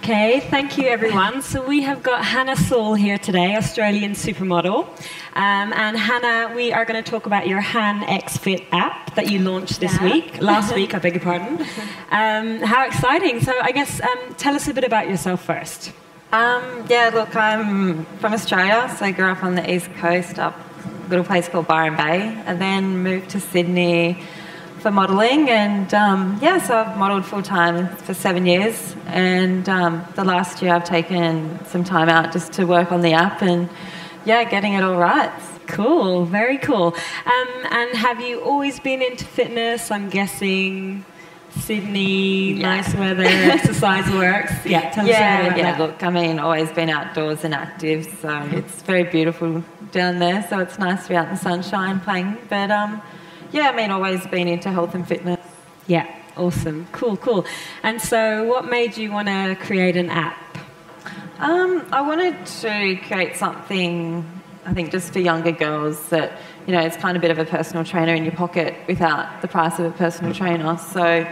Okay, thank you everyone. So we have got Saul here today, Australian supermodel. And Hannah, we are going to talk about your HANxFIT app that you launched last week, I beg your pardon. How exciting. So I guess tell us a bit about yourself first. Look, I'm from Australia, so I grew up on the east coast, up a little place called Byron Bay, and then moved to Sydney for modelling, and so I've modelled full-time for 7 years, and the last year I've taken some time out just to work on the app and, getting it all right. Cool, very cool. And have you always been into fitness? I'm guessing Sydney, nice weather, exercise works. Tell us a bit about that. Look, I mean, always been outdoors and active, so it's very beautiful down there, so it's nice to be out in the sunshine playing, but always been into health and fitness. Yeah, awesome. Cool. And so what made you want to create an app? I wanted to create something, I think, just for younger girls that, it's kind of a bit of a personal trainer in your pocket without the price of a personal trainer. So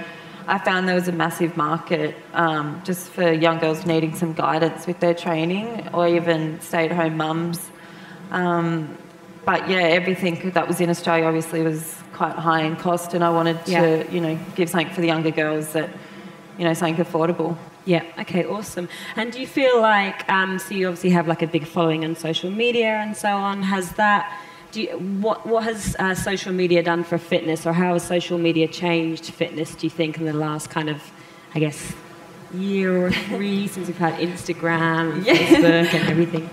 I found there was a massive market just for young girls needing some guidance with their training, or even stay-at-home mums. Everything that was in Australia obviously was quite high in cost, and I wanted to, give something for the younger girls that, something affordable. Yeah, okay, awesome. And do you feel like, so you obviously have like a big following on social media and so on, what has social media done for fitness, or how has social media changed fitness, do you think, in the last kind of, I guess, year or three since we've had Instagram and Facebook and everything?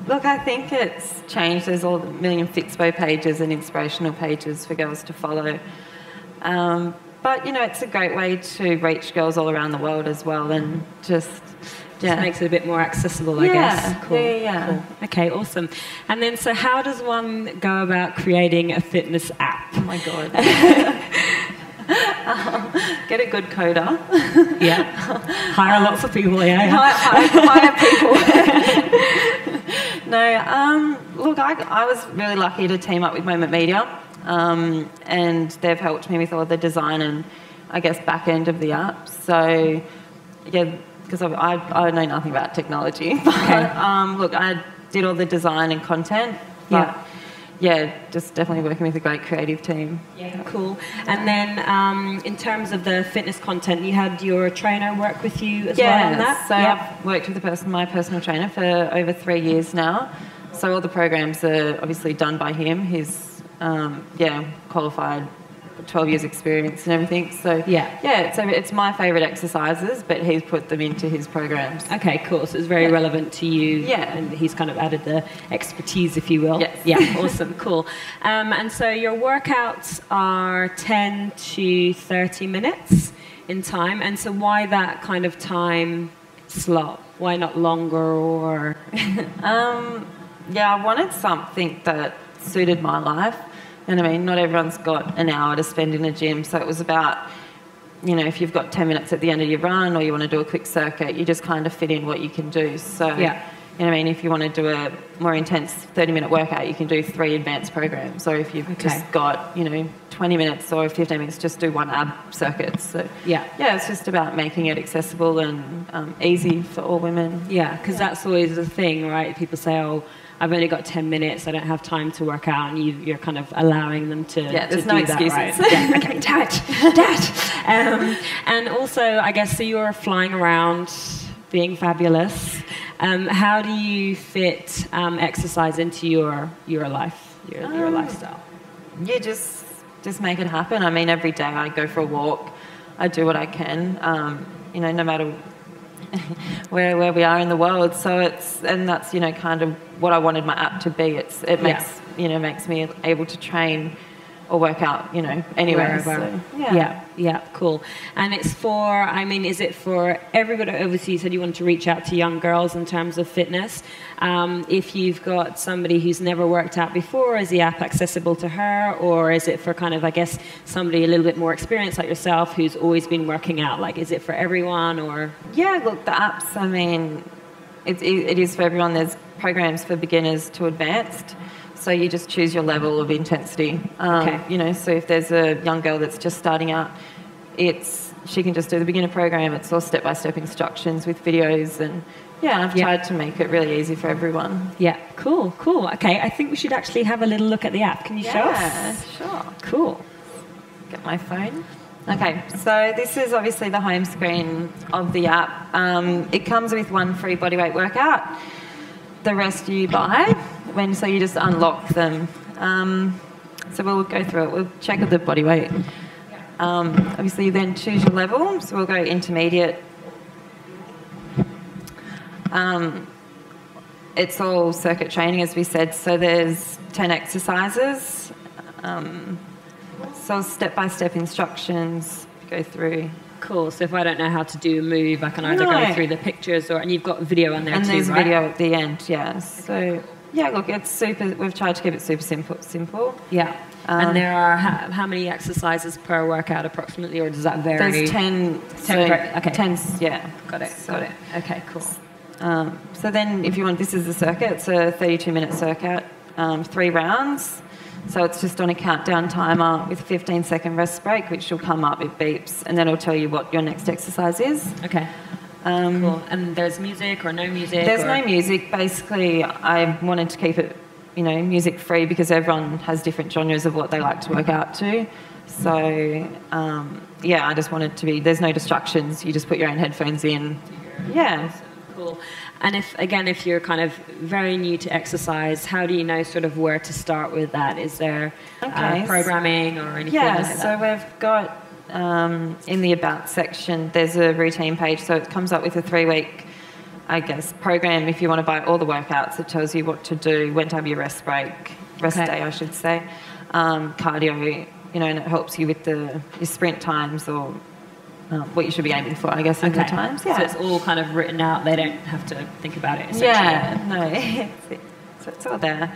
Look, I think it's changed. There's all the million Fitspo pages and inspirational pages for girls to follow. But, it's a great way to reach girls all around the world as well, and just makes it a bit more accessible, I guess. Cool. Cool. Okay, awesome. And then, so how does one go about creating a fitness app? Oh, my God. Get a good coder. Hire lots of people, Hire people. Look, I was really lucky to team up with Moment Media, and they've helped me with all the design and, I guess, back end of the app. So, because I know nothing about technology. But, look, I did all the design and content, but just definitely working with a great creative team. Yeah, cool. And then in terms of the fitness content, you had your trainer work with you as well on that? So I've worked with my personal trainer for over 3 years now. So all the programs are obviously done by him. He's, qualified, 12 years experience and everything. So so it's my favourite exercises, but he's put them into his programs. Okay, cool. So it's very relevant to you. Yeah. And he's kind of added the expertise, if you will. Yes. Yeah, awesome, cool. And so your workouts are 10 to 30 minutes in time. And so why that kind of time slot? Why not longer, or? I wanted something that suited my life. And I mean, not everyone's got an hour to spend in a gym, so it was about, if you've got 10 minutes at the end of your run, or you want to do a quick circuit, you just kind of fit in what you can do. So, if you want to do a more intense 30-minute workout, you can do 3 advanced programs. Or if you've just got, 20 minutes or 15 minutes, just do 1 ab circuit. So, it's just about making it accessible and easy for all women. Yeah, because that's always the thing, right? People say, oh, I've only got 10 minutes, I don't have time to work out, and you're kind of allowing them to there's do no excuses. That, right? Okay, dad. And also, I guess, so you're flying around, being fabulous. How do you fit exercise into your life, your lifestyle? Yeah, just make it happen. I mean, every day I go for a walk, I do what I can, no matter where we are in the world. So that's kind of what I wanted my app to be. It makes me able to train or work out, anywhere. So, cool. And it's for, is it for everybody? Obviously, you said you wanted to reach out to young girls in terms of fitness. If you've got somebody who's never worked out before, is the app accessible to her? Or is it for kind of, I guess, somebody a little bit more experienced like yourself who's always been working out? Like, is it for everyone, or? Yeah, look, the apps, it is for everyone. There's programs for beginners to advanced. So you just choose your level of intensity. So if there's a young girl that's just starting out, she can just do the beginner program. It's all step-by-step instructions with videos, and I've tried to make it really easy for everyone. Yeah, cool. Okay, I think we should actually have a little look at the app. Can you show us? Yeah, sure. Cool. Get my phone. Okay, so this is obviously the home screen of the app. It comes with one free bodyweight workout. The rest you buy, so you just unlock them. So we'll go through it. We'll check the bodyweight. Obviously, you then choose your level. So we'll go intermediate. It's all circuit training, as we said. So there's 10 exercises. So step-by-step instructions go through. Cool. So if I don't know how to do a move, I can either go through the pictures, and you've got video on there too, right? And there's video at the end, yeah. So, look, it's super. We've tried to keep it super simple. Yeah. And there are how many exercises per workout approximately, or does that vary? There's 10. Okay. 10, yeah. Got it. Okay, cool. So then if you want, this is the circuit. It's a 32-minute circuit, 3 rounds. So it's just on a countdown timer with a 15-second rest break, which will come up, it beeps, and then it'll tell you what your next exercise is. Okay. Cool. And there's music or no music? There's no music. Basically, I wanted to keep it, music-free because everyone has different genres of what they like to work out to. So, I just wanted to be, there's no distractions. You just put your own headphones in. Yeah. Cool. And if you're kind of very new to exercise, how do you know sort of where to start with that? Is there programming or anything like that? So we've got in the About section, there's a routine page. So it comes up with a 3-week, program. If you want to buy all the workouts, it tells you what to do, when to have your rest day, I should say, cardio, and it helps you with your sprint times or what you should be aiming for, I guess, in the times. Yeah. So it's all kind of written out. They don't have to think about it, essentially. Yeah, no. So it's all there.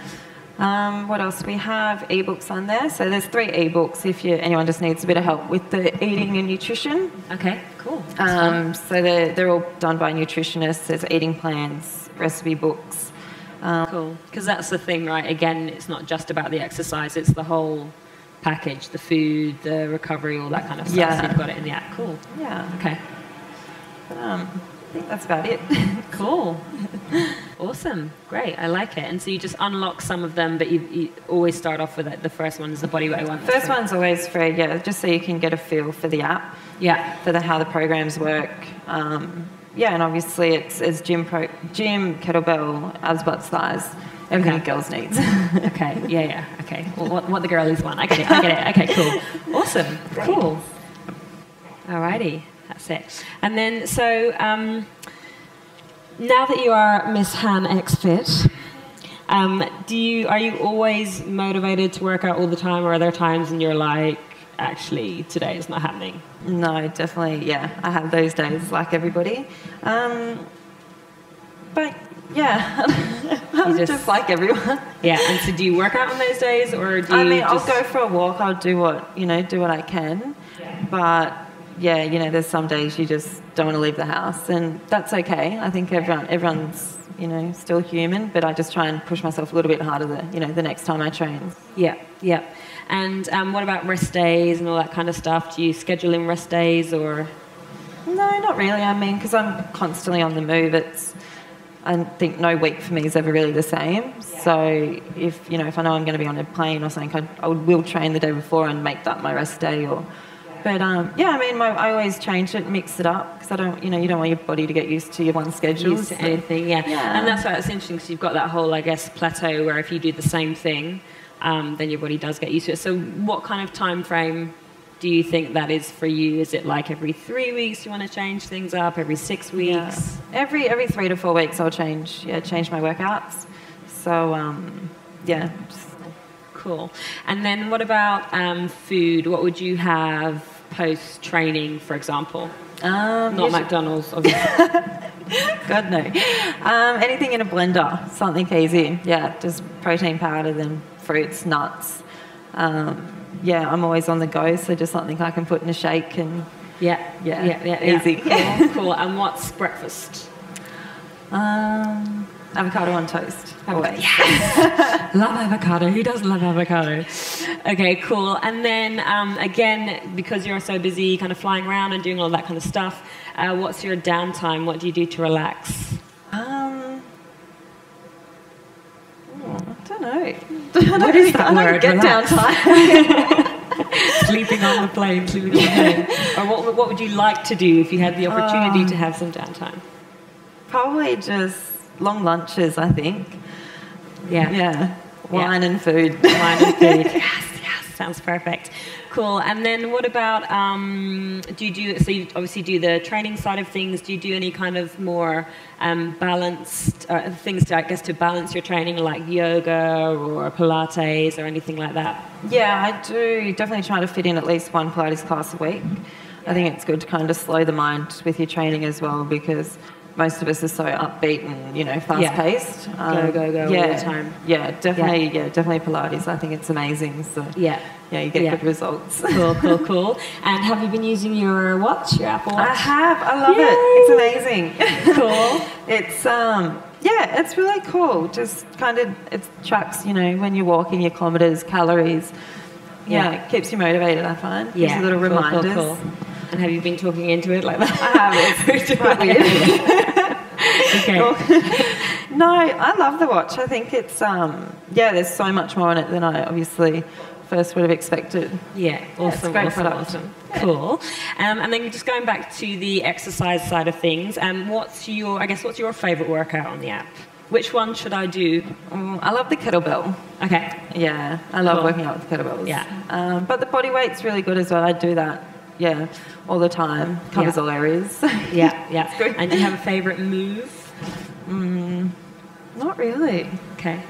What else? We have ebooks on there. So there's 3 ebooks if anyone just needs a bit of help with the eating and nutrition. Okay, cool. So they're all done by nutritionists. There's eating plans, recipe books. Cool. Because that's the thing, right? Again, it's not just about the exercise. It's the whole package, the food, the recovery, all that kind of stuff. Yeah. So you've got it in the app. Cool. Yeah. Okay. I think that's about it. Cool. Awesome. Great. I like it. And so you just unlock some of them, but you always start off with it. The first one is the bodyweight one. First one's always free, just so you can get a feel for the app. Yeah. For how the programs work. And obviously it's gym, kettlebell, abs, butts, thighs. Everything girls needs. Okay, yeah. Okay, well, what the girlies want. I get it. Okay, cool. Awesome. Cool. Alrighty, that's it. And then, so, now that you are Miss HANxFIT, are you always motivated to work out all the time, or are there times when you're like, actually, today is not happening? No, definitely, I have those days like everybody. But I'm just like everyone. Yeah, and so do you work out on those days, or do you I'll go for a walk, I'll do what I can. Yeah. But, there's some days you just don't want to leave the house, and that's okay. I think everyone's, still human, but I just try and push myself a little bit harder the next time I train. Yeah. And what about rest days and all that kind of stuff? Do you schedule in rest days, or...? No, not really. Because I'm constantly on the move, I think no week for me is ever really the same. Yeah. So if I know I'm going to be on a plane or something, I will train the day before and make that my rest day. But I always change it, mix it up, because I don't, you don't want your body to get used to your one schedule. Used to anything, yeah. And that's why it's interesting, because you've got that whole, plateau where if you do the same thing, then your body does get used to it. So what kind of time frame do you think that is for you? Is it like every 3 weeks you want to change things up, every 6 weeks? Yeah. Every 3 to 4 weeks I'll change my workouts. So, Cool. And then what about food? What would you have post-training, for example? Not McDonald's, obviously. God, no. Anything in a blender, something easy. Yeah, just protein powder, then fruits, nuts. I'm always on the go, so just something I can put in a shake and... Yeah. Easy. Cool. And what's breakfast? Avocado on toast. Always. Yes. Love avocado. Who doesn't love avocado? Okay, cool. And then, again, because you're so busy kind of flying around and doing all that kind of stuff, what's your downtime? What do you do to relax? I don't know. What is that word? I don't get downtime. Sleeping on the plane, sleeping on the plane. Or what would you like to do if you had the opportunity to have some downtime? Probably just long lunches, I think. Yeah. Yeah. Wine and food. Wine and food. Yes, yes. Sounds perfect. Cool. And then what about, so you obviously do the training side of things. Do you do any kind of more balanced things to, I guess, to balance your training, like yoga or Pilates or anything like that? Yeah, I do definitely try to fit in at least one Pilates class a week. I think it's good to kind of slow the mind with your training as well, because most of us are so upbeat and, you know, fast-paced. Go all the time. Yeah, definitely Pilates. I think it's amazing. So you get good results. Cool. And have you been using your watch, your Apple Watch? I have. I love it. It's amazing. Cool. It's really cool. Just kind of, it tracks, you know, when you're walking, your kilometres, calories. Yeah, it keeps you motivated, I find. Yeah. Gives you little reminders. Cool. And have you been talking into it like that? I have. It's quite weird. Okay. No, I love the watch. I think it's, there's so much more on it than I obviously first would have expected. Yeah, awesome. It's great product. Awesome. Cool. And then just going back to the exercise side of things, what's your favourite workout on the app? Which one should I do? I love the kettlebell. Okay. Yeah, I love working out with kettlebells. Yeah. But the body weight's really good as well. I do that. Yeah, all the time. Covers all areas. Yeah. It's good. And do you have a favourite move? Not really. Okay.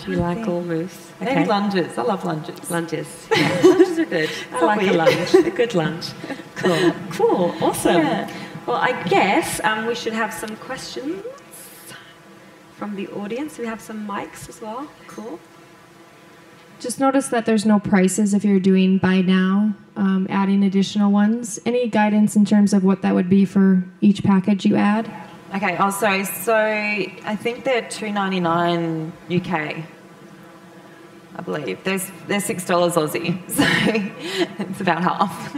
Do you like all moves? Okay. Maybe lunges. I love lunges. Lunges. Yeah. Lunges are good. I like a lunge. A good lunge. Cool. Awesome. Yeah. Well, I guess we should have some questions from the audience. We have some mics as well. Cool. Just notice that there's no prices if you're doing buy now, adding additional ones. Any guidance in terms of what that would be for each package you add? Okay, so I think they're $2.99 UK, I believe. They're $6 Aussie, so it's about half.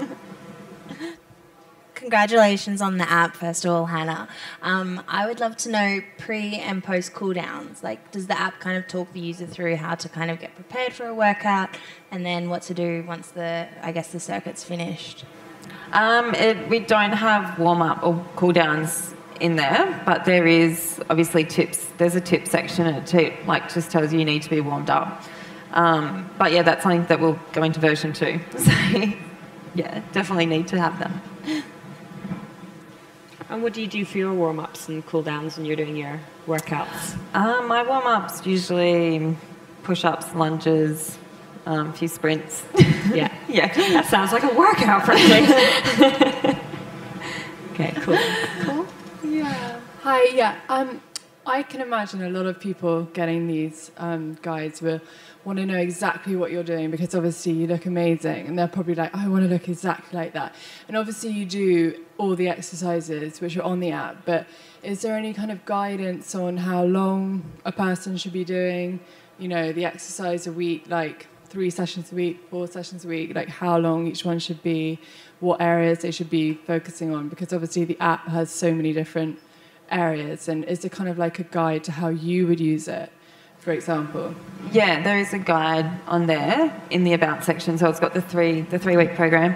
Congratulations on the app, first of all, Hannah. I would love to know pre and post cooldowns. Like, does the app kind of talk the user through how to kind of get prepared for a workout, and then what to do once the circuit's finished? We don't have warm-up or cooldowns in there, but there is obviously tips. There's a tip section, and it just tells you need to be warmed up. But yeah, that's something that will go into version 2. So yeah, definitely need to have them. And what do you do for your warm-ups and cool-downs when you're doing your workouts? My warm-ups usually push-ups, lunges, a few sprints. Yeah. Yeah. That sounds like a workout, frankly. Okay, cool. Yeah. Hi, yeah. I can imagine a lot of people getting these guides will want to know exactly what you're doing, because obviously you look amazing, and they're probably like, I want to look exactly like that. And obviously you do all the exercises which are on the app, but is there any kind of guidance on how long a person should be doing, you know, the exercise a week, like 3 sessions a week, 4 sessions a week, like how long each one should be, what areas they should be focusing on? Because obviously the app has so many different areas, and is there kind of like a guide to how you would use it, for example? Yeah, there is a guide on there in the About section, so it's got the 3-week program.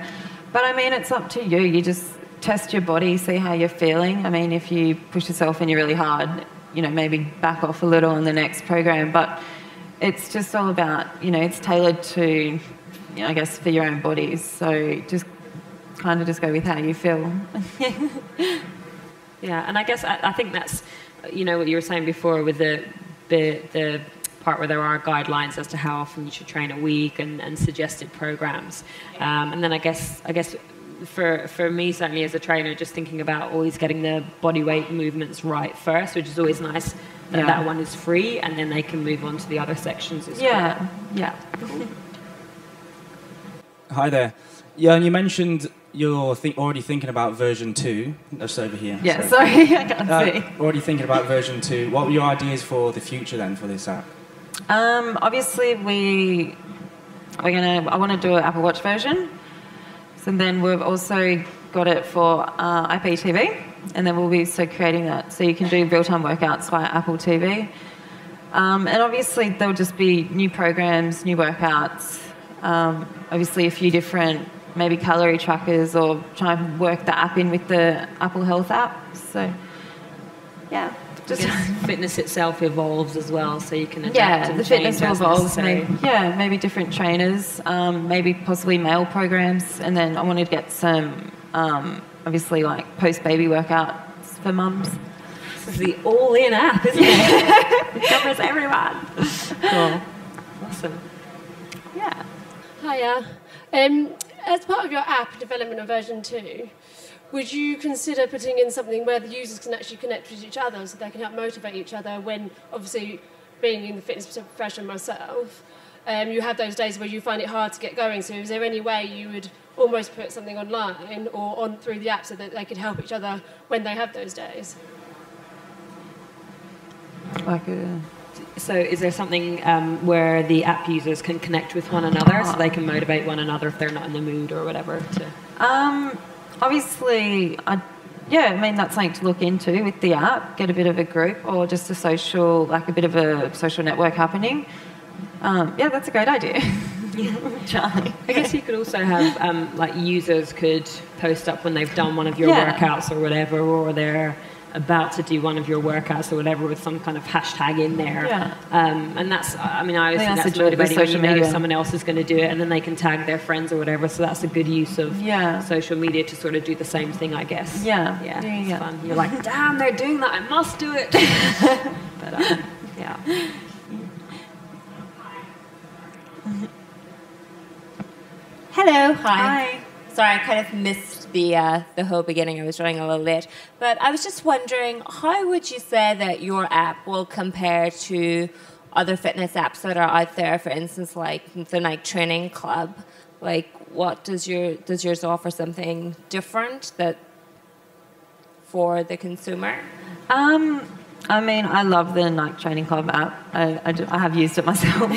But I mean, it's up to you. You just test your body, see how you're feeling. I mean, if you push yourself in you really hard, you know, maybe back off a little in the next program. But it's just all about, you know, it's tailored to, you know, I guess, for your own bodies. So just kind of just go with how you feel. Yeah, and I guess I think that's, you know, what you were saying before with the part where there are guidelines as to how often you should train a week and suggested programs. And then I guess for me, certainly as a trainer, just thinking about always getting the body weight movements right first, which is always nice that one is free, and then they can move on to the other sections as well. Yeah. Hi there. Yeah, and you mentioned you're already thinking about version 2. That's over here. Yeah, sorry, I can't see. Already thinking about version 2. What were your ideas for the future then for this app? Obviously, I want to do an Apple Watch version. So then we've also got it for IPTV, and then we'll be creating that. So you can do real-time workouts via Apple TV. And obviously, there'll just be new programs, new workouts, obviously a few different maybe calorie trackers, or try and work the app in with the Apple Health app. So, yeah. Just fitness itself evolves as well, so you can adapt and the change fitness will evolve. necessary. Maybe different trainers, maybe possibly male programs, and then I wanted to get some, obviously, like post-baby workouts for mums. This is the all-in app, isn't it? It covers everyone. Cool. Awesome. Yeah. Hiya. As part of your app development of version 2, would you consider putting in something where the users can actually connect with each other, so they can help motivate each other when, obviously, being in the fitness profession myself, you have those days where you find it hard to get going. So is there any way you would almost put something online or on through the app so that they could help each other when they have those days? So is there something where the app users can connect with one another so they can motivate one another if they're not in the mood or whatever? Obviously, that's something to look into with the app, get a bit of a group or just a bit of a social network happening. That's a great idea. Charlie. I guess you could also have, users could post up when they've done one of your workouts or whatever, or they're about to do one of your workouts or whatever with some kind of hashtag in there. Yeah. And that's, I always think that's motivating when you know someone else is going to do it, and then they can tag their friends or whatever. So that's a good use of social media to sort of do the same thing, I guess. Yeah. It's fun. You're like, damn, they're doing that. I must do it. But, yeah. Hello. Hi. Sorry, I kind of missed the whole beginning. I was running a little late. But I was just wondering, how would you say that your app will compare to other fitness apps that are out there, for instance, like the Nike Training Club? Like, what does yours offer something different that for the consumer? I love the Nike Training Club app. I have used it myself.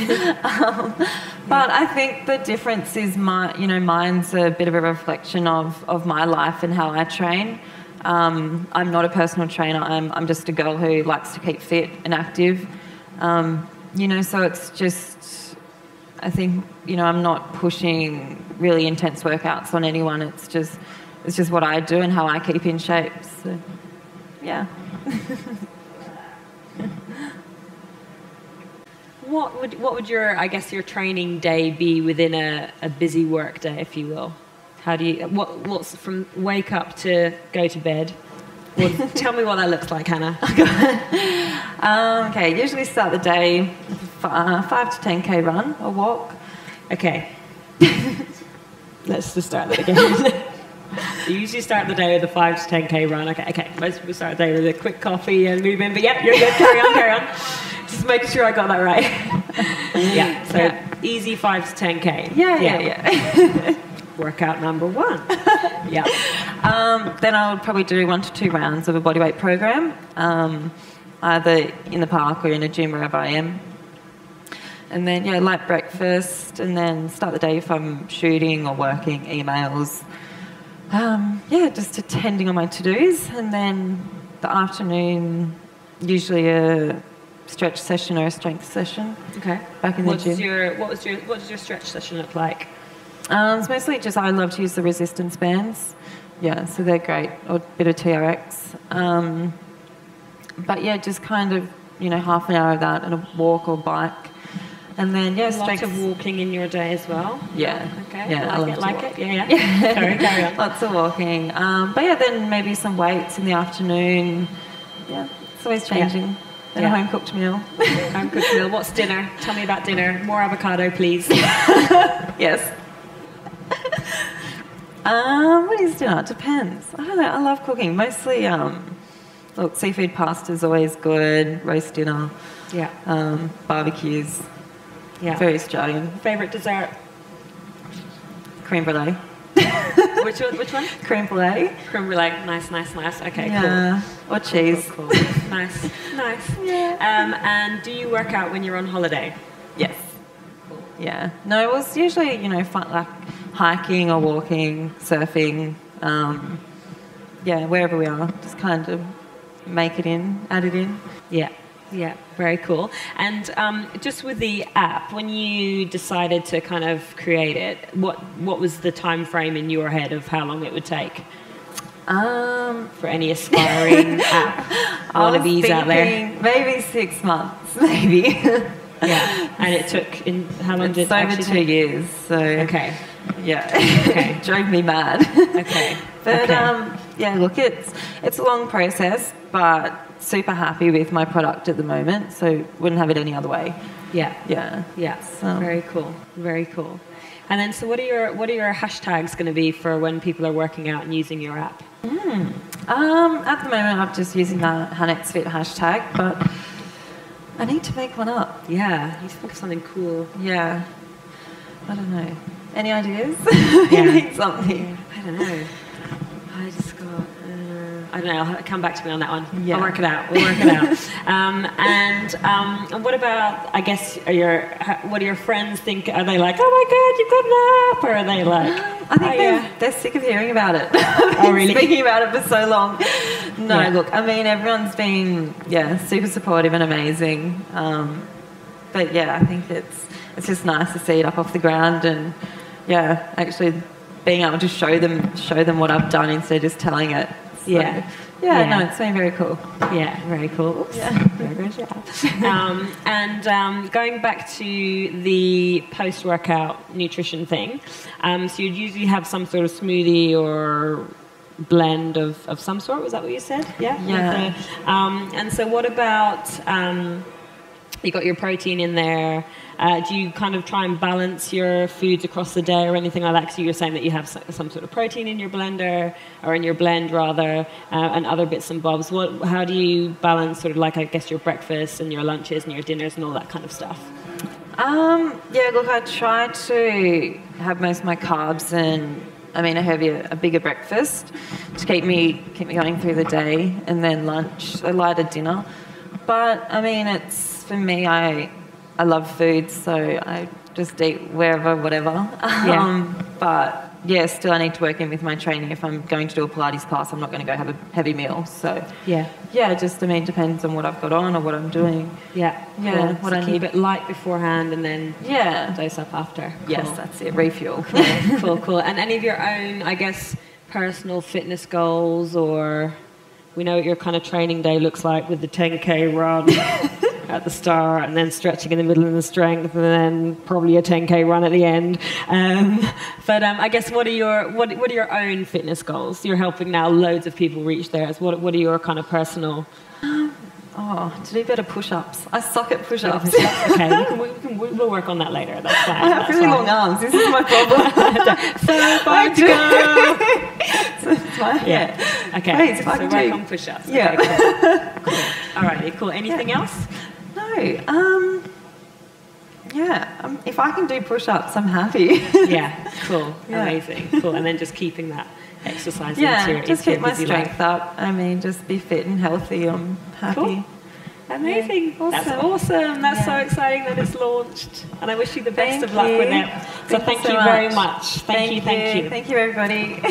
But I think the difference is mine's a bit of a reflection of my life and how I train. I'm not a personal trainer. I'm just a girl who likes to keep fit and active. So it's just, I think, I'm not pushing really intense workouts on anyone. It's just what I do and how I keep in shape. So, yeah. What would your training day be within a busy work day, if you will? How do you what's from wake up to go to bed? Tell me what that looks like, Hannah. Usually start the day 5 to 10k run or walk. Okay. Let's just start that again. You usually start the day with a 5 to 10k run. Okay. Most people start the day with a quick coffee and move in, but yep, you're good. Carry on. Just making sure I got that right. Easy 5 to 10k. Yeah. Workout number 1. Yeah. Then I would probably do 1 to 2 rounds of a bodyweight program, either in the park or in a gym wherever I am. And then light breakfast, and then start the day if I'm shooting or working, emails. Just attending on my to-dos, and then the afternoon, usually a stretch session or a strength session. Okay. Back in the gym. What does your stretch session look like? It's mostly just I love to use the resistance bands. Yeah, so they're great. Or a bit of TRX. Just kind of half an hour of that and a walk or bike. And then, lots of walking in your day as well? Yeah. Okay. Yeah, I like it. Yeah. Sorry, carry on. Lots of walking. Then maybe some weights in the afternoon. Yeah, it's always changing. Then a home-cooked meal. Home-cooked meal. What's dinner? Tell me about dinner. More avocado, please. Yes. What is dinner? It depends. I don't know. I love cooking. Mostly, seafood pasta's always good. Roast dinner. Yeah. Barbecues. Yeah. Very Australian. Favourite dessert? Creme brulee. Which one? Creme brulee. Creme brulee. Nice. Okay, Yeah. Or cheese. Cool. Nice. Yeah. And do you work out when you're on holiday? Yes. Yeah. No, it was usually, fun, like hiking or walking, surfing. Wherever we are, just kind of add it in. Yeah, very cool. And just with the app, when you decided to kind of create it, what was the time frame in your head of how long it would take? For any aspiring app wannabes out there? Maybe 6 months, maybe. Yeah, and it took how long did it over actually 2 take? years. So okay. Yeah. Okay. Drove me mad. Okay. But okay. Look, it's a long process, but super happy with my product at the moment, so wouldn't have it any other way. Yeah. So. Very cool. And then, so what are your hashtags going to be for when people are working out and using your app? At the moment, I'm just using the HANxFIT hashtag, but I need to make one up. Yeah, you think of something cool. Yeah. I don't know. Any ideas? Yeah. You need something. I don't know. I just got... I don't know. Come back to me on that one. Yeah. We'll work it out. And what about? I guess what do your friends think? Are they like, oh my God, you've got an app? Or are they like? I think they're sick of hearing about it. Oh really? Speaking about it for so long. No, Yeah. Look. I mean, everyone's been super supportive and amazing. But yeah, I think it's just nice to see it up off the ground and actually being able to show them what I've done instead of just telling it. So, no, it's been very cool. Yeah, very cool. Oops. Yeah. Very good job. And going back to the post-workout nutrition thing, so you'd usually have some sort of smoothie or blend of some sort. Was that what you said? Yeah. And so what about... you got your protein in there. Do you kind of try and balance your foods across the day or anything like that? Because you were saying that you have some sort of protein in your blender, or in your blend rather, and other bits and bobs. How do you balance sort of like, I guess, your breakfast and your lunches and your dinners and all that kind of stuff? Look, I try to have most of my carbs and I have a bigger breakfast to keep me going through the day, and then lunch, a lighter dinner. But it's for me, I love food, so I just eat wherever, whatever. But still I need to work in with my training. If I'm going to do a Pilates class, I'm not going to go have a heavy meal. So just depends on what I've got on or what I'm doing. Cool. What so I keep need. it light beforehand and then dose up after. Yes, Cool. that's it. Refuel. Cool. And any of your own, I guess, personal fitness goals, or we know what your kind of training day looks like with the 10K run at the start, and then stretching in the middle and the strength, and then probably a 10K run at the end. But I guess what are your own fitness goals? You're helping now loads of people reach theirs. What are your kind of personal? To do better push-ups. I suck at push-ups. Okay, we'll work on that later. That's fine. I have really long arms. This is my problem. So far to go. Okay. Wait, so work on push-ups. Yeah. Okay, cool. Alrighty, cool. Anything else? No. If I can do push-ups, I'm happy. Yeah. Cool. Amazing. Cool. And then just keeping that exercise just keep my strength up. Just be fit and healthy. I'm happy. Cool. Amazing. Awesome. That's awesome. That's so exciting that it's launched. And I wish you the best of luck with it. So thank you so very much. much. Thank you. Thank you, everybody.